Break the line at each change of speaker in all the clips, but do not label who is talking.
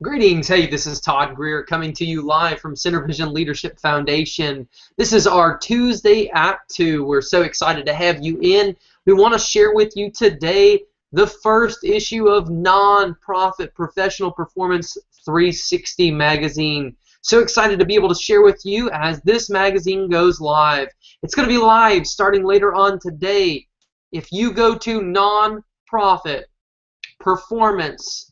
Greetings. Hey, this is Todd Greer coming to you live from Center Vision Leadership Foundation. This is our Tuesday Act 2. We're so excited to have you in. We want to share with you today the first issue of Nonprofit Professional Performance 360 magazine. So excited to be able to share with you as this magazine goes live. It's going to be live starting later on today. If you go to nonprofitperformance.org,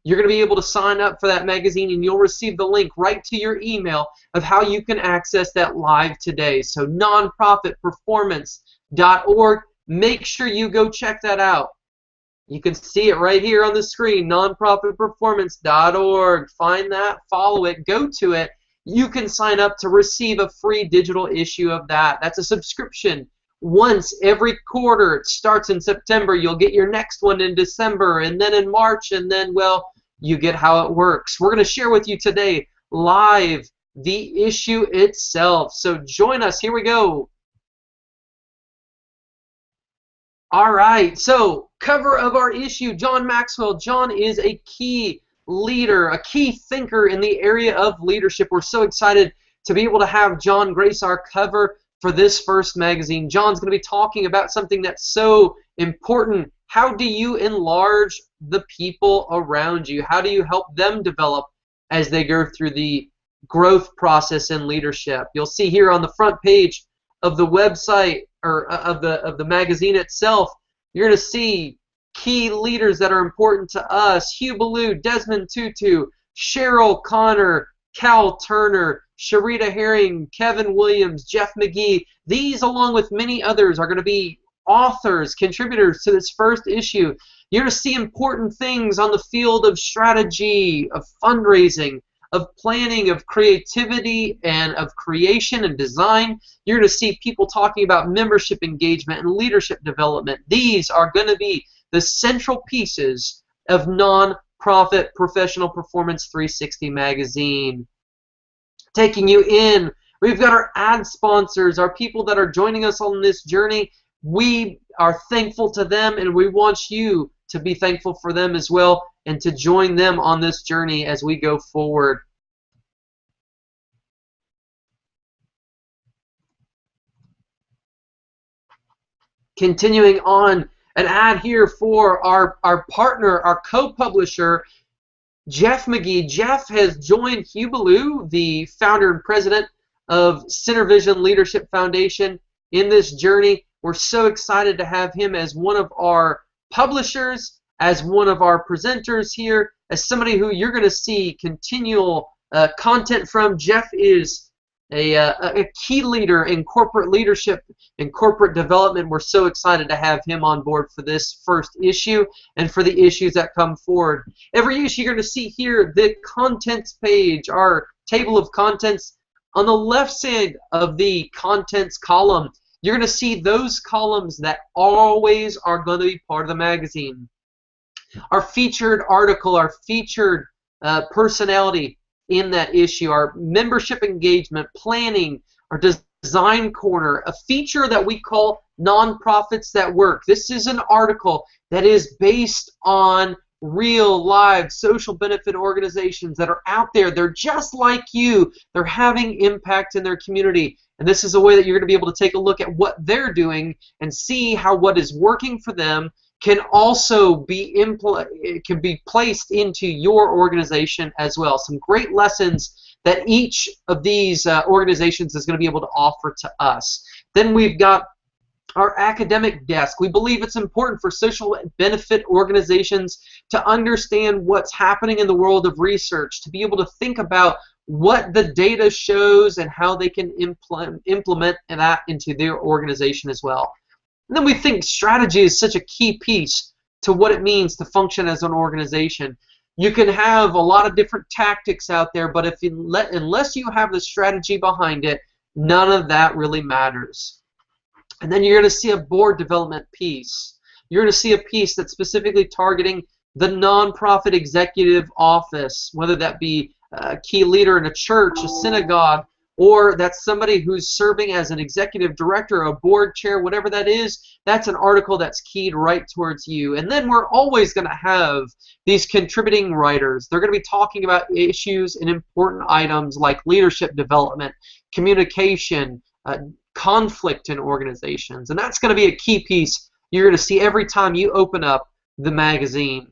you're going to be able to sign up for that magazine and you'll receive the link right to your email of how you can access that live today. So nonprofitperformance.org, make sure you go check that out. You can see it right here on the screen, nonprofitperformance.org. Find that, follow it, go to it. You can sign up to receive a free digital issue of that. That's a subscription. Once every quarter. It starts in September. You'll get your next one in December, and then in March, and then, well, you get how it works. We're going to share with you today live the issue itself. So join us. Here we go. All right. So cover of our issue, John Maxwell. John is a key leader, a key thinker in the area of leadership. We're so excited to be able to have John grace our cover for this first magazine. John's going to be talking about something that's so important. How do you enlarge the people around you? How do you help them develop as they go through the growth process in leadership? You'll see here on the front page of the website or of the magazine itself, you're going to see key leaders that are important to us: Hugh Ballou, Desmond Tutu, Cheryl Connor, Cal Turner, Sharita Herring, Kevin Williams, Jeff McGee. These, along with many others, are going to be authors, contributors to this first issue. You're going to see important things on the field of strategy, of fundraising, of planning, of creativity, and of creation and design. You're going to see people talking about membership engagement and leadership development. These are going to be the central pieces of Nonprofit Professional Performance 360 magazine. Taking you in, we've got our ad sponsors, our people that are joining us on this journey. We are thankful to them, and we want you to be thankful for them as well and to join them on this journey as we go forward. Continuing on, an ad here for our partner, our co-publisher, Jeff McGee. Jeff has joined Hugh Ballou, the founder and president of Center Vision Leadership Foundation, in this journey. We're so excited to have him as one of our publishers, as one of our presenters here, as somebody who you're going to see continual content from. Jeff is a key leader in corporate leadership and corporate development. We're so excited to have him on board for this first issue and for the issues that come forward. Every issue you're going to see here, the contents page, our table of contents. On the left side of the contents column, you're going to see those columns that always are going to be part of the magazine. Our featured article, our featured personality in that issue, our membership engagement, planning, our design corner, a feature that we call Nonprofits That Work. This is an article that is based on real, live, social benefit organizations that are out there. They're just like you. They're having impact in their community. And this is a way that you're going to be able to take a look at what they're doing and see how what is working for them can also be placed into your organization as well. Some great lessons that each of these organizations is going to be able to offer to us. Then we've got our academic desk. We believe it's important for social benefit organizations to understand what's happening in the world of research, to be able to think about what the data shows and how they can implement that into their organization as well. And then we think strategy is such a key piece to what it means to function as an organization. You can have a lot of different tactics out there, but unless you have the strategy behind it, none of that really matters. And then you're going to see a board development piece. You're going to see a piece that's specifically targeting the nonprofit executive office, whether that be a key leader in a church, a synagogue, or that's somebody who's serving as an executive director, a board chair, whatever that is, that's an article that's keyed right towards you. And then we're always going to have these contributing writers. They're going to be talking about issues and important items like leadership development, communication, conflict in organizations. And that's going to be a key piece you're going to see every time you open up the magazine.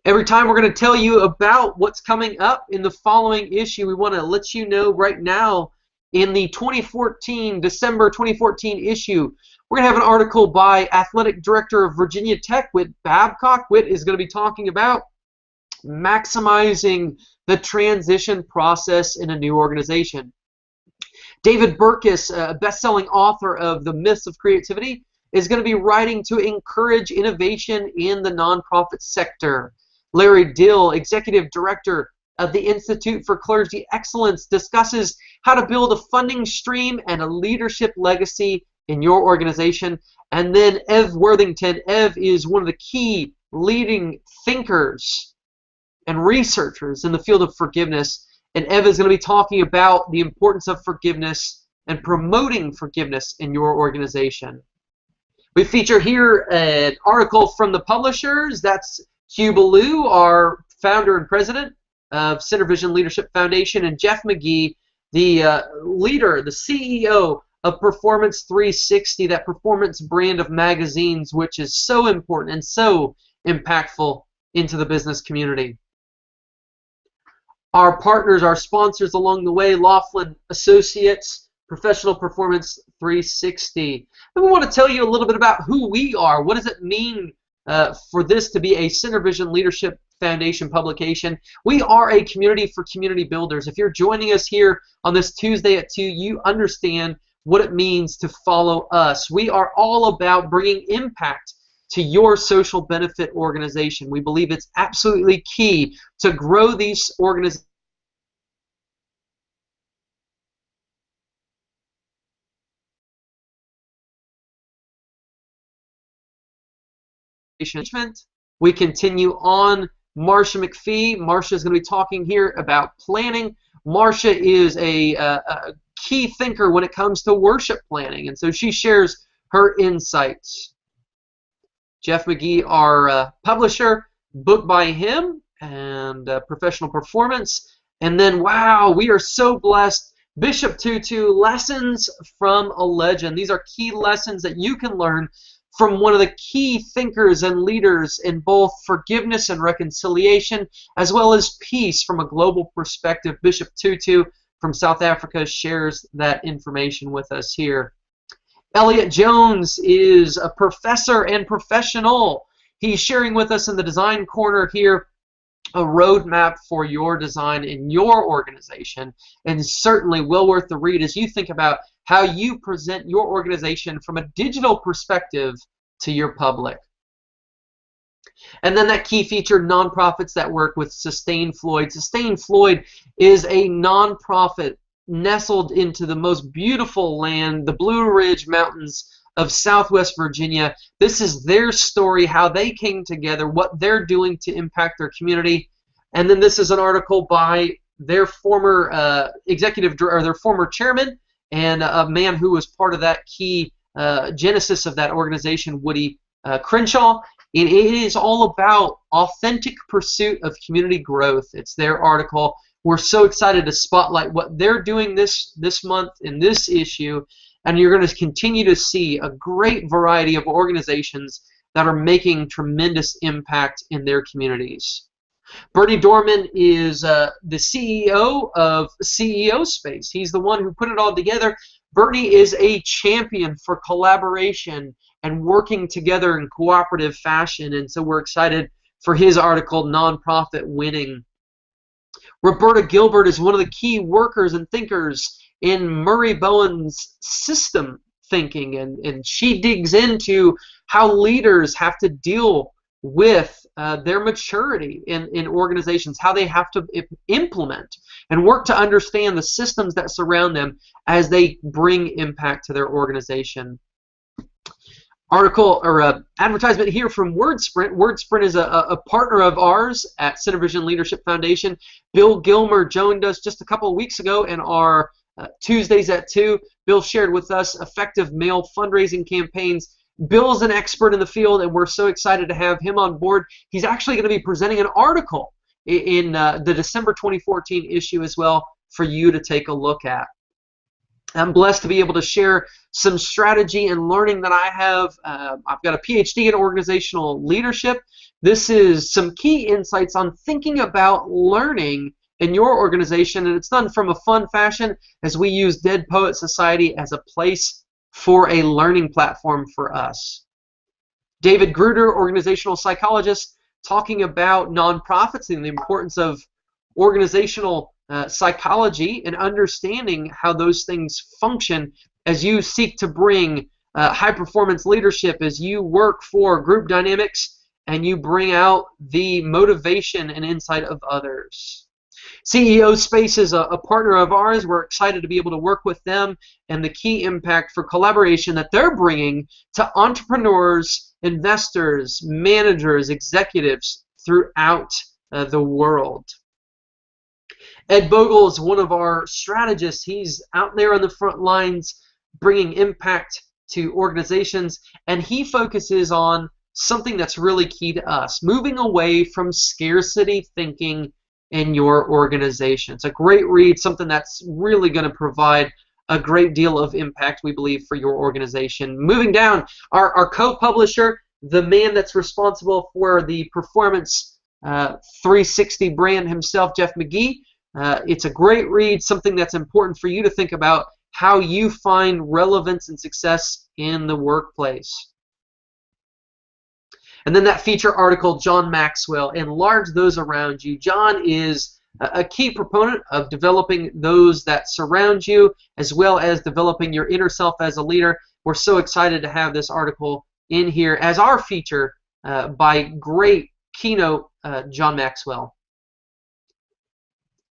Every time we're going to tell you about what's coming up in the following issue. We want to let you know right now in the December 2014 issue, we're going to have an article by Athletic Director of Virginia Tech, Whit Babcock. Whit is going to be talking about maximizing the transition process in a new organization. David Burkus, a best-selling author of The Myths of Creativity, is going to be writing to encourage innovation in the nonprofit sector. Larry Dill, Executive Director of the Institute for Clergy Excellence, discusses how to build a funding stream and a leadership legacy in your organization. And then Ev Worthington. Ev is one of the key leading thinkers and researchers in the field of forgiveness. And Ev is going to be talking about the importance of forgiveness and promoting forgiveness in your organization. We feature here an article from the publishers. That's Hugh Ballou, our founder and president of CenterVision Leadership Foundation, and Jeff McGee, the leader, the CEO of Performance 360, that performance brand of magazines, which is so important and so impactful into the business community. Our partners, our sponsors along the way, Laughlin Associates, Professional Performance 360. And we want to tell you a little bit about who we are. What does it mean for this to be a CenterVision Leadership Foundation publication? We are a community for community builders. If you're joining us here on this Tuesday at 2, you understand what it means to follow us. We are all about bringing impact to your social benefit organization. We believe it's absolutely key to grow these organizations We continue on. Marcia McPhee. Marcia is going to be talking here about planning. Marcia is a key thinker when it comes to worship planning, and so she shares her insights. Jeff McGee, our publisher, book by him and Professional Performance. And then, wow, we are so blessed. Bishop Tutu, Lessons from a Legend. These are key lessons that you can learn from one of the key thinkers and leaders in both forgiveness and reconciliation, as well as peace from a global perspective. Bishop Tutu from South Africa shares that information with us here. Elliot Jones is a professor and professional. He's sharing with us in the Design Corner here a roadmap for your design in your organization, and certainly well worth the read as you think about how you present your organization from a digital perspective to your public. And then that key feature, nonprofits that work with Sustain Floyd. Sustain Floyd is a nonprofit nestled into the most beautiful land, the Blue Ridge Mountains of Southwest Virginia. This is their story, how they came together, what they're doing to impact their community. And then this is an article by their former their former chairman, and a man who was part of that key genesis of that organization, Woody Crenshaw. It is all about authentic pursuit of community growth. It's their article. We're so excited to spotlight what they're doing this month in this issue, and you're going to continue to see a great variety of organizations that are making tremendous impact in their communities. Bernie Dorman is the CEO of CEO Space. He's the one who put it all together. Bernie is a champion for collaboration and working together in cooperative fashion, and so we're excited for his article, Nonprofit Winning. Roberta Gilbert is one of the key workers and thinkers in Murray Bowen's system thinking, and she digs into how leaders have to deal with their maturity in organizations, how they have to implement and work to understand the systems that surround them as they bring impact to their organization. article or advertisement here from WordSprint. WordSprint is a partner of ours at Center Vision Leadership Foundation. Bill Gilmer joined us just a couple of weeks ago in our Tuesdays at 2. Bill shared with us effective male fundraising campaigns. Bill's an expert in the field, and we're so excited to have him on board. He's actually going to be presenting an article in the December 2014 issue as well for you to take a look at. I'm blessed to be able to share some strategy and learning that I have. I've got a PhD in organizational leadership. This is some key insights on thinking about learning in your organization, and it's done from a fun fashion as we use Dead Poet Society as a place for a learning platform for us. David Gruder, organizational psychologist, talking about nonprofits and the importance of organizational psychology and understanding how those things function as you seek to bring high-performance leadership, as you work for group dynamics and you bring out the motivation and insight of others. CEO Space is a partner of ours. We're excited to be able to work with them and the key impact for collaboration that they're bringing to entrepreneurs, investors, managers, executives throughout the world. Ed Bogle is one of our strategists. He's out there on the front lines bringing impact to organizations, and he focuses on something that's really key to us, moving away from scarcity thinking in your organization. It's a great read, something that's really going to provide a great deal of impact, we believe, for your organization. Moving down, our co-publisher, the man that's responsible for the Performance 360 brand himself, Jeff McGee. It's a great read, something that's important for you to think about how you find relevance and success in the workplace. And then that feature article, John Maxwell, enlarge those around you. John is a key proponent of developing those that surround you, as well as developing your inner self as a leader. We're so excited to have this article in here as our feature by great keynote John Maxwell.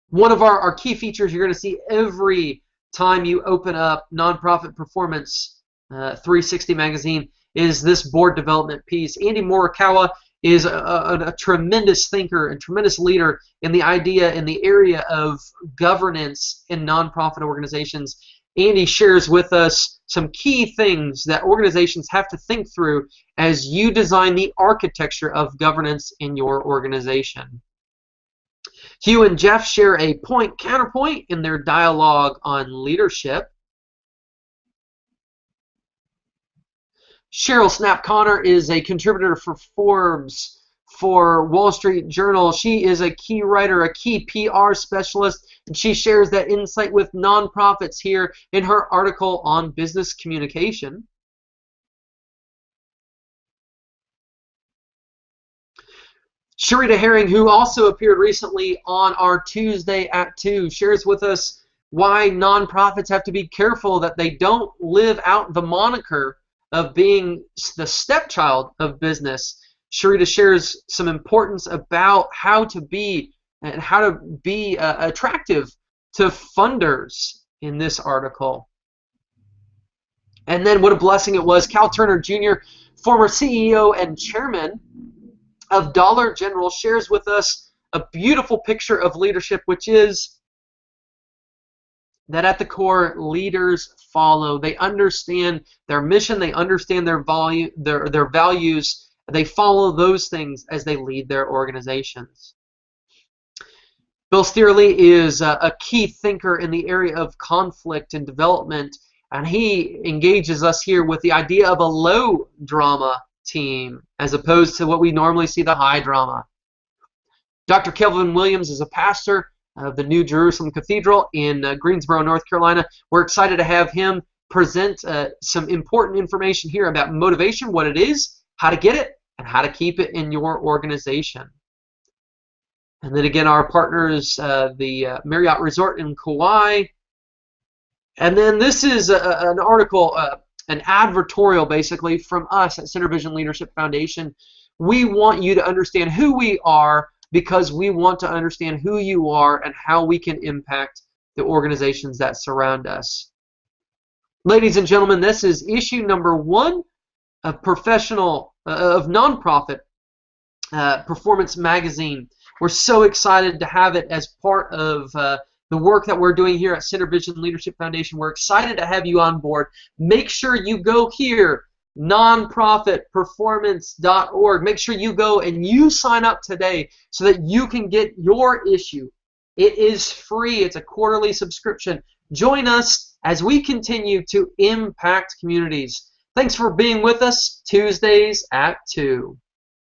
One of our key features you're going to see every time you open up Nonprofit Performance 360 magazine is this board development piece. Andy Morikawa is a tremendous thinker and tremendous leader in the area of governance in nonprofit organizations. Andy shares with us some key things that organizations have to think through as you design the architecture of governance in your organization. Hugh and Jeff share a point-counterpoint in their dialogue on leadership. Cheryl Snap Connor is a contributor for Forbes, for Wall Street Journal. She is a key writer, a key PR specialist, and she shares that insight with nonprofits here in her article on business communication. Sharita Herring, who also appeared recently on our Tuesday at 2, shares with us why nonprofits have to be careful that they don't live out the moniker of being the stepchild of business. Sharita shares some importance about how to be attractive to funders in this article. And then what a blessing it was. Cal Turner Jr., former CEO and chairman of Dollar General, shares with us a beautiful picture of leadership, which is that at the core, leaders follow. They understand their mission, they understand their values, they follow those things as they lead their organizations. Bill Steerley is a key thinker in the area of conflict and development, and he engages us here with the idea of a low drama team as opposed to what we normally see, the high drama. Dr. Kelvin Williams is a pastor of the New Jerusalem Cathedral in Greensboro, North Carolina. We're excited to have him present some important information here about motivation, what it is, how to get it, and how to keep it in your organization. And then again, our partners, the Marriott Resort in Kauai. And then this is an article, an advertorial basically from us at Center Vision Leadership Foundation. We want you to understand who we are because we want to understand who you are and how we can impact the organizations that surround us. Ladies and gentlemen, this is issue number 1 professional, of nonprofit performance magazine. We're so excited to have it as part of the work that we're doing here at Center Vision Leadership Foundation. We're excited to have you on board. Make sure you go here, nonprofitperformance.org. Make sure you go and you sign up today so that you can get your issue. It is free. It's a quarterly subscription. Join us as we continue to impact communities. Thanks for being with us Tuesdays at 2.